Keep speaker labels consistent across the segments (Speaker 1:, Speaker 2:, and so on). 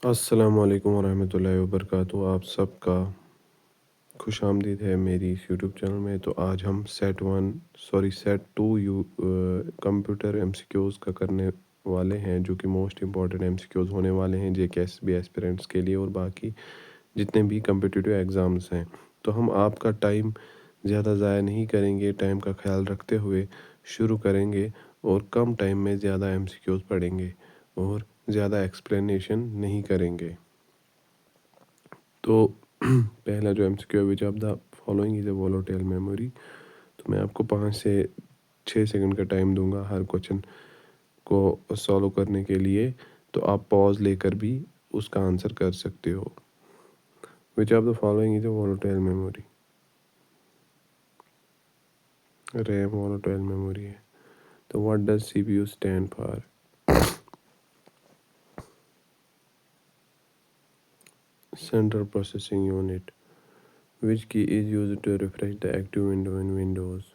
Speaker 1: अस्सलाम वालेकुम वरहमतुल्लाहि वबरकातुहू। आप सबका खुशामदीद है मेरी इस यूट्यूब चैनल में। तो आज हम सेट टू कंप्यूटर एमसीक्यूज़ का करने वाले हैं, जो कि मोस्ट इम्पॉर्टेंट एमसीक्यूज़ होने वाले हैं जेकेएसबी एस्पिरेंट्स के लिए और बाकी जितने भी कम्पिटिटिव एग्ज़ाम्स हैं। तो हम आपका टाइम ज़्यादा ज़ाया नहीं करेंगे, टाइम का ख्याल रखते हुए शुरू करेंगे और कम टाइम में ज़्यादा एमसीक्यूज़ पढ़ेंगे और ज़्यादा एक्सप्लेनेशन नहीं करेंगे। तो पहला जो एमसीक्यू है, which of the following is a volatile memory. तो मैं आपको 5 से 6 सेकंड का टाइम दूंगा हर क्वेश्चन को सॉल्व करने के लिए। तो आप पॉज लेकर भी उसका आंसर कर सकते हो। Which of the following is a volatile memory? RAM volatile memory है। तो what does CPU stand for? Central processing unit. Which key is used to refresh the active window in Windows?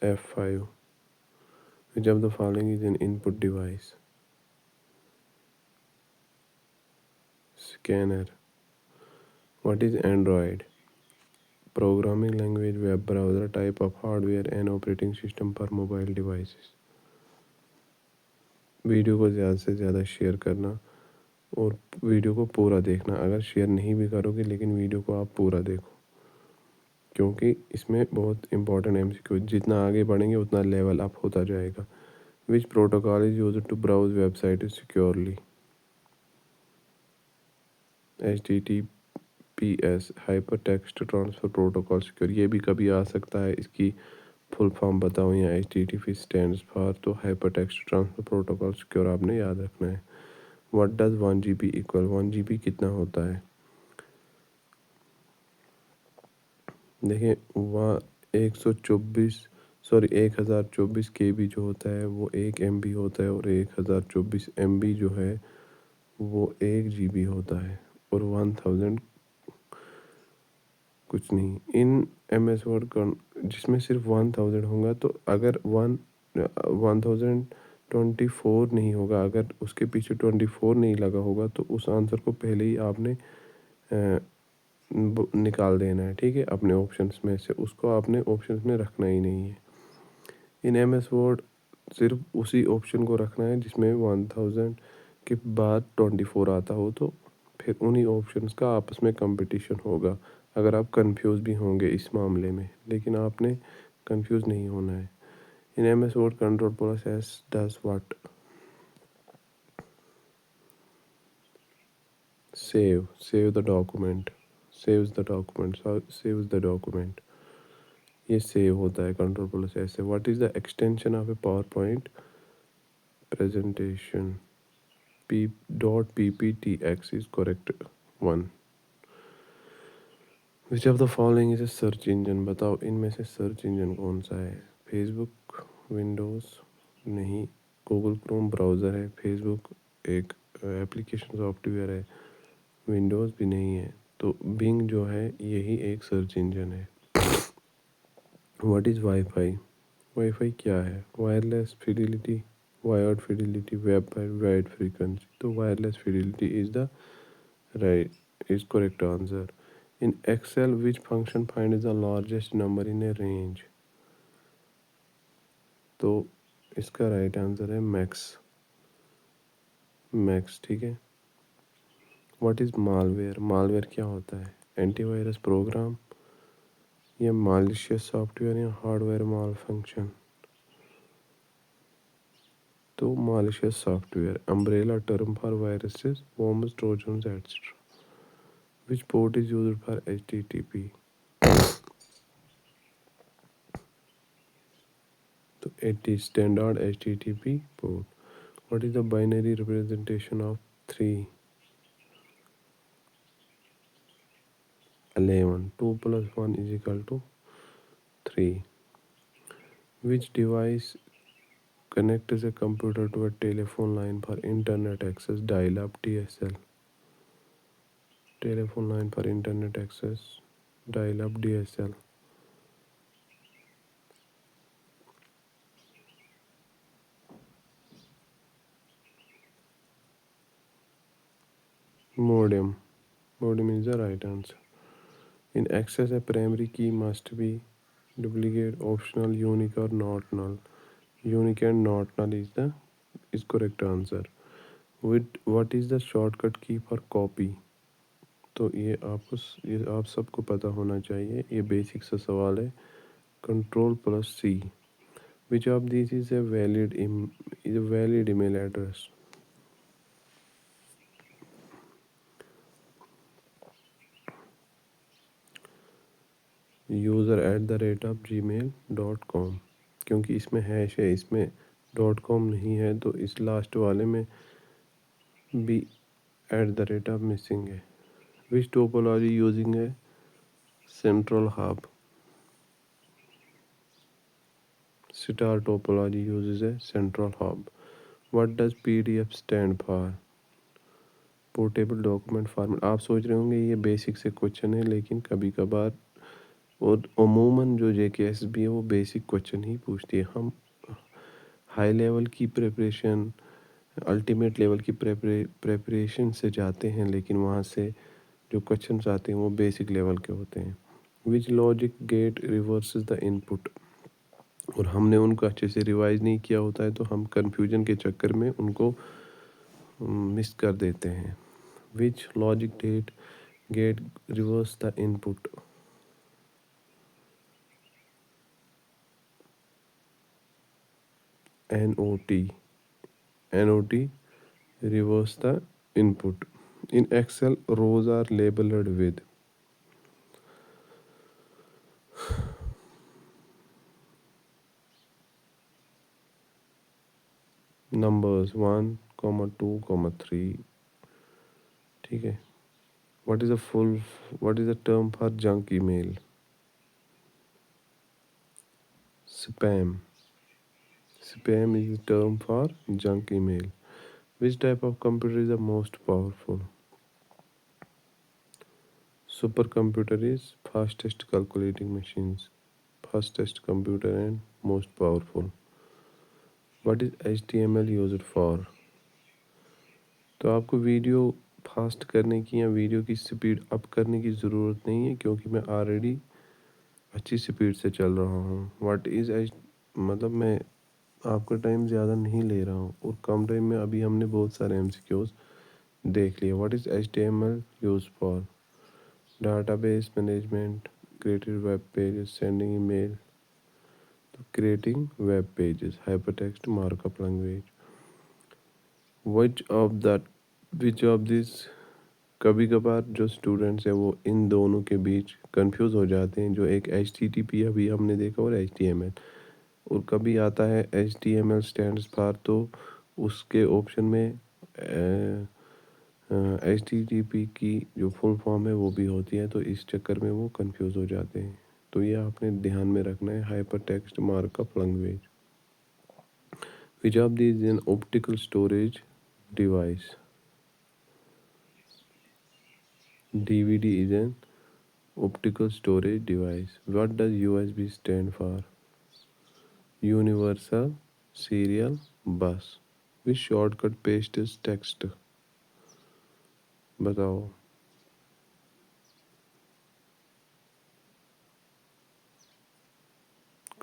Speaker 1: F5. Which of the following is an input device? Scanner. What is Android? Programming language, web browser, type of hardware and operating system for mobile devices. Video को ज़्यादा से ज़्यादा share करना और video को पूरा देखना। अगर शेयर नहीं भी करोगे लेकिन वीडियो को आप पूरा देखो, क्योंकि इसमें बहुत इंपॉर्टेंट एमसीक्यू, जितना आगे बढ़ेंगे उतना लेवल अप होता जाएगा। Which protocol is used to browse website securely? HTTPS, hyper text transfer protocol secure. ये भी कभी आ सकता है, इसकी फुल फॉर्म बताओ या HTTP स्टैंड्स फॉर। तो hyper text transfer protocol secure आपने याद रखना है। What does 1 GB equal? 1 GB कितना होता है? देखिए, वहाँ 1024 KB जो होता है वो 1 MB होता है और 1024 MB जो है वो 1 GB होता है और 1000 कुछ नहीं। इन MS वर्ड जिसमें सिर्फ 1000 होगा, तो अगर 1024 नहीं होगा, अगर उसके पीछे 24 नहीं लगा होगा, तो उस आंसर को पहले ही आपने निकाल देना है। ठीक है, अपने ऑप्शंस में से उसको आपने ऑप्शंस में रखना ही नहीं है। इन MS वर्ड सिर्फ उसी ऑप्शन को रखना है जिसमें 1000 के बाद 24 आता हो, तो फिर उन्हीं ऑप्शंस का आपस में कंपटीशन होगा। अगर आप कंफ्यूज भी होंगे इस मामले में, लेकिन आपने कंफ्यूज नहीं होना है। इन MS word control process does what? Save the document, saves the document. ये सेव होता है कंट्रोल प्रोसेस से। What is the extension of A power point presentation? .pptx is correct one. Which of the following is a search engine? बताओ इनमें से search engine कौन सा है? फेसबुक, विंडोज़ नहीं, गूगल क्रोम ब्राउज़र है, फेसबुक एक एप्लीकेशन सॉफ्टवेयर है, विंडोज़ भी नहीं है, तो बिंग जो है यही एक सर्च इंजन है। What is wifi? वाईफाई क्या है? Wireless fidelity, wired fidelity, web wide frequency. तो wireless fidelity is the right is correct answer. In Excel, which function finds the largest number in a range? तो इसका right answer है max. ठीक है। What is malware? Malware क्या होता है? Antivirus program या मालिशियस सॉफ्टवेयर या हार्डवेयर माल फंक्शन? तो malicious software, umbrella term for viruses, worms, trojans, etc. Which port is used for HTTP? तो it is standard HTTP port. What is the binary representation of 3? 11. 2 plus 1 is equal to 3. Which device connects a computer to a telephone line for internet access? Dial-up, DSL. Telephone line for internet access, dial-up, DSL. Modem. Modem is the right answer. In access, a primary key must be duplicate, optional, unique or not null. Unique and not null is correct answer. With what is the shortcut key for copy? तो ये आप सबको पता होना चाहिए, ये basic सा सवाल है. Control plus C. Which of this is a valid email address? user@gmail.com. क्योंकि इसमें हैश है, इसमें .com नहीं है, तो इस लास्ट वाले में भी @ मिसिंग है. विच टोपोलॉजी यूजिंग है central hub? Star topology uses है central hub. What does PDF stand for? Portable document format. आप सोच रहे होंगे ये बेसिक से क्वेश्चन है, लेकिन कभी कभार और अमूमन जो JKSB है वो बेसिक क्वेश्चन ही पूछती है. हम हाई लेवल की प्रिपरेशन, अल्टीमेट लेवल की प्रिपरेशन से जाते हैं, लेकिन वहाँ से जो क्वेश्चन आते हैं वो बेसिक लेवल के होते हैं. Which logic gate reverses the input? और हमने उनको अच्छे से रिवाइज नहीं किया होता है, तो हम कंफ्यूजन के चक्कर में उनको मिस कर देते हैं. Which logic gate reverse the input? NOT reverse the input. In Excel, rows are labeled with numbers 1, 2, 3. ठीक है. What is the term for junk email? Spam. Spam is the term for junk email. Which type of computer is the most powerful? Supercomputer is fastest calculating machines. Fastest computer and most powerful. What is HTML used for? तो आपको video fast करने की या video की speed up करने की ज़रूरत नहीं है, क्योंकि मैं ऑलरेडी अच्छी स्पीड से चल रहा हूँ. व्हाट इज़ मतलब मैं आपका टाइम ज़्यादा नहीं ले रहा हूँ, और कम टाइम में अभी हमने बहुत सारे MCQs देख लिए. What is HTML use for? Database management, creating web pages, sending email. तो creating web pages. Hypertext markup language. Which of this? कभी कभार जो स्टूडेंट्स हैं वो इन दोनों के बीच कंफ्यूज हो जाते हैं. जो एक HTTP अभी हमने देखा, और HTML, और कभी आता है HTML स्टैंड्स फॉर, तो उसके ऑप्शन में HTTP की जो फुल फॉर्म है वो भी होती है, तो इस चक्कर में वो कंफ्यूज हो जाते हैं. तो ये आपने ध्यान में रखना है. Hyper text markup language. Which of this is an optical storage device? DVD is an optical storage device. What does USB stand for? Universal Serial Bus. Which shortcut pastes text? बताओ.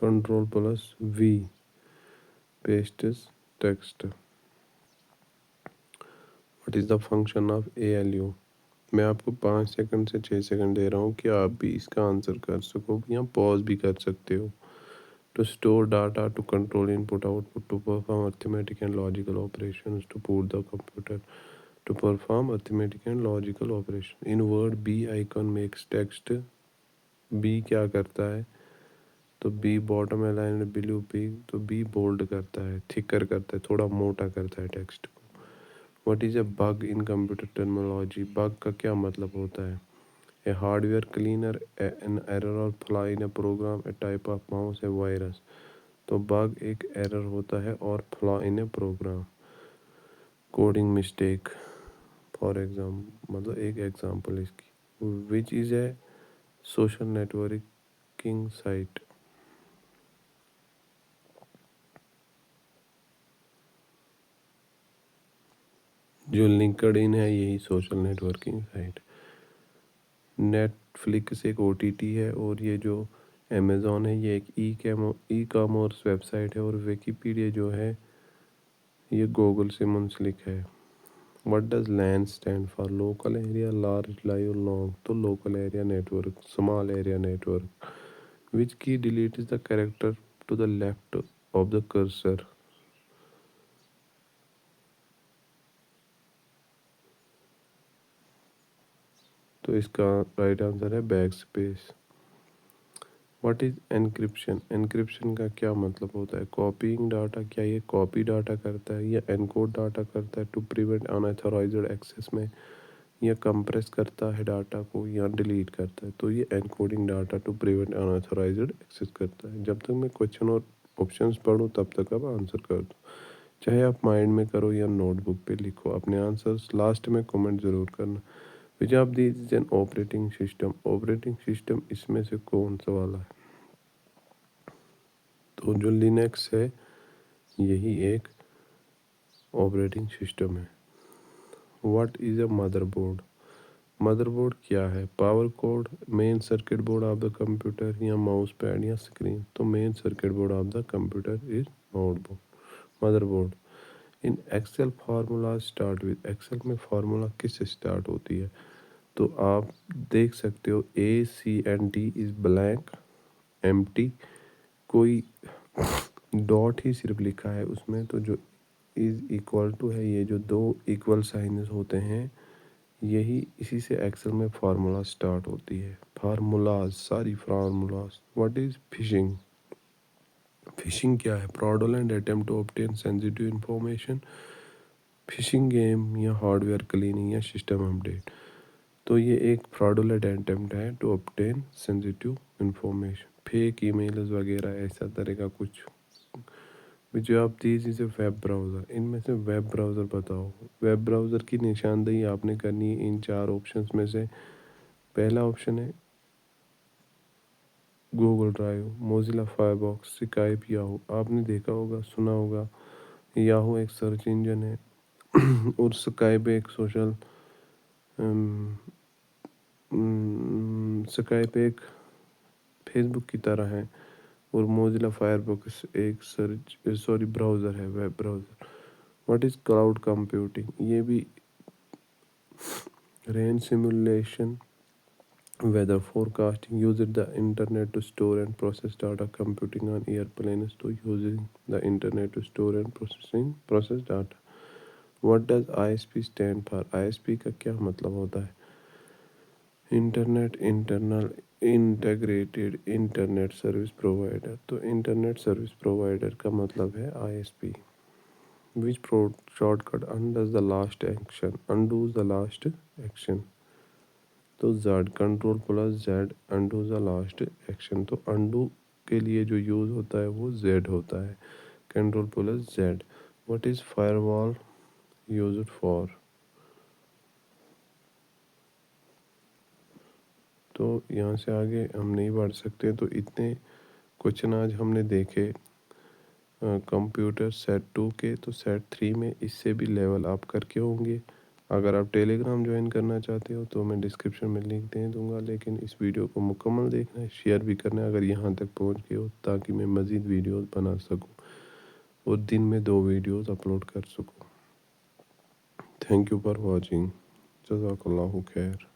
Speaker 1: Control plus V pastes text. What is the function of ALU? मैं आपको 5 second से 6 second दे रहा हूँ कि आप भी इसका आंसर कर सको, या पॉज भी कर सकते हो. To store data, to control input output, to perform arithmetic and logical operations, to put the computer to perform arithmetic and logical operation. In word, B icon makes text. B क्या करता है? तो B bottom align blue pea, तो B bold करता है, thicker करता है, थोड़ा मोटा करता है टेक्स्ट को. What is a bug in computer terminology? Bug का क्या मतलब होता है? A hardware cleaner, an error और flaw in a program, a type of mouse, a virus. तो बग एक एरर होता है और flaw in a program. Coding mistake for मतलब एक एग्जांपल इसकी. Which is a social networking site? जो लिंक्डइन है यही सोशल नेटवर्किंग साइट। नेटफ्लिक्स एक ओटीटी है, और ये जो अमेज़ॉन है ये एक ई कॉमर्स वेबसाइट है, और विकिपीडिया जो है ये गूगल से मुंसलिक है। What does LAN stand for? Local area, large, live, long. तो local area network, small area network. Which key delete is the character to the left of the cursor? तो इसका राइट आंसर है backspace. What is encryption? Encryption का क्या मतलब होता है? Copying data, क्या ये कॉपी डाटा करता है या एनकोड डाटा करता है टू प्रिवेंट अनऑथराइज्ड एक्सेस में, या कंप्रेस करता है डाटा को या डिलीट करता है? तो ये encoding data to prevent unauthorised access करता है। जब तक मैं क्वेश्चन और ऑप्शंस पढ़ूँ तब तक आप आंसर कर दो, चाहे आप माइंड में करो या नोटबुक पे लिखो। अपने आंसर्स लास्ट में कमेंट ज़रूर करना। विच of this is an operating system? Operating system इसमें से कौन सा वाला है? तो जो लिनक्स है यही एक ऑपरेटिंग सिस्टम है। What is a motherboard? Motherboard क्या है? Power cord, main circuit board of the computer, या माउस पैड या स्क्रीन? तो main circuit board of the computer is motherboard. In Excel formula start with? Excel में formula किस से start होती है? तो आप देख सकते हो ACND इज ब्लैंक, एम्प्टी, कोई डॉट ही सिर्फ लिखा है उसमें। तो जो इज इक्वल टू है, ये जो दो इक्वल साइंस होते हैं यही इसी से एक्सेल में फार्मूला स्टार्ट होती है। फार्मूलाज, सारी formulas. What is phishing? Phishing क्या है? Fraudulent attempt to obtain sensitive information. Phishing game या हार्डवेयर क्लीनिंग या सिस्टम अपडेट? तो ये एक फ्रॉडुलेंट अटेम्प्ट है to obtain sensitive information, fake emails वगैरह ऐसा तरह का कुछ। जो आप these is a web browser? इनमें से वेब ब्राउज़र बताओ। वेब ब्राउज़र की निशानदेही आपने करनी है इन चार ऑप्शंस में से। पहला ऑप्शन है Google drive, Mozilla firebox, Skype, Yahoo. आपने देखा होगा, सुना होगा, याहू एक सर्च इंजन है और स्काइप एक सोशल स्काइप एक फेसबुक की तरह है, और मोजिला फायरबॉक्स एक ब्राउज़र है, web browser. What is cloud computing? ये भी rain simulation, weather forecasting, using the internet to store and process data, computing on airplanes to using the internet to store and process data. What does ISP stand for? ISP का क्या मतलब होता है? Internet internal integrated internet service provider. तो internet service provider का मतलब है ISP। Which shortcut undoes the last action? Undoes the last action? तो Z, control plus Z undo the last action. तो अंडू के लिए जो यूज़ होता है वो जेड होता है, control plus Z. What is firewall used for? तो यहाँ से आगे हम नहीं बढ़ सकते। तो इतने क्वेश्चन आज हमने देखे कंप्यूटर सेट 2 के। तो सेट 3 में इससे भी लेवल अप करके होंगे। अगर आप टेलीग्राम ज्वाइन करना चाहते हो तो मैं डिस्क्रिप्शन में लिंक दे दूँगा, लेकिन इस वीडियो को मुकम्मल देखना है, शेयर भी करना है अगर यहाँ तक पहुँच गए हो, ताकि मैं मज़ीद वीडियोस बना सकूँ और दिन में 2 वीडियोस अपलोड कर सकूँ। Thank you for watching. जज़ाकल्लाहु खैर।